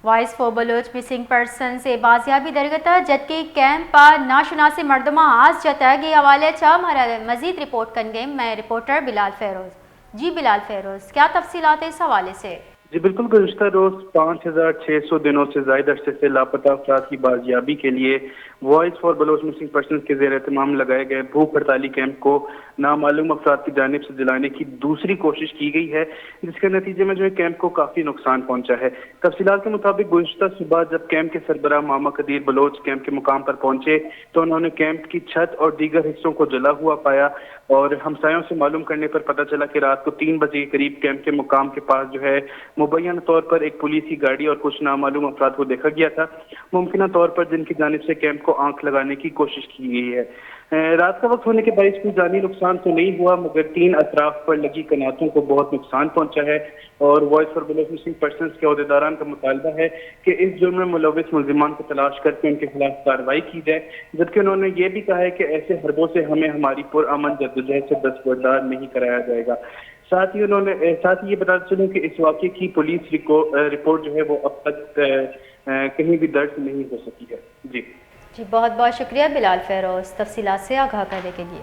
Voice for Baloch missing person سے بازیابی درگتا جدکہ camp پر ناشناسی مردمہ آس جتا کے حوالے چا مزید رپورٹ کنگے میں رپورٹر بلال فیروز۔ جی بلال فیروز، کیا تفصیلات اس حوالے سے؟ جی بالکل، گزشتہ روز 5600 دنوں سے زائد عرصے سے لاپتہ افراد کی بازیابی کے لیے voice for Baloch missing persons کے زیر اہتمام لگائے گئے بھوک ہڑتالی کیمپ کو نامعلوم افراد کی جانب سے جلانے کی دوسری کوشش کی گئی ہے، جس کے نتیجے میں کیمپ کو کافی نقصان پہنچا ہے۔ تفصیلات کے مطابق گزشتہ صبح جب کیمپ کے سربراہ ماما قدیر بلوچ کیمپ کے مقام پر پہنچے تو انہوں نے کیمپ کی چھت اور دیگر حصوں کو جلا ہوا پایا، اور ہمسایوں سے معلوم کرنے پر پتہ چلا کہ رات کو 3 بجے کے قریب کیمپ کے مقام کے پاس مبینہ طور پر ایک پولیس کی گاڑی اور کچھ نامعلوم افراد کو دیکھا گیا تھا، ممکنہ طور پر جن کی جانب سے کیمپ کو آنکھ لگانے کی کوشش کی گئی ہے۔ رات کا وقت ہونے کے باعث کوئی جانی نقصان تو نہیں ہوا، مگر 3 اطراف پر لگی کناتوں کو بہت نقصان پہنچا ہے، اور voice for Baloch missing persons کے عہدیداران کا مطالبہ ہے کہ اس جرم میں ملوث ملزمان کو تلاش کر کے ان کے خلاف کارروائی کی جائے، جبکہ انہوں نے یہ بھی کہا ہے کہ ایسے حربوں سے ہمیں ہماری پرامن جدوجہد سے دستبردار نہیں کرایا جائے گا۔ ساتھ ہی یہ بتاتے چلوں کہ اس واقعے کی پولیس رپورٹ وہ اب تک کہیں بھی درج نہیں ہو سکی ہے۔ جی بہت بہت شکریہ بلال فیروز تفصیلات سے آگاہ کرنے کے لیے۔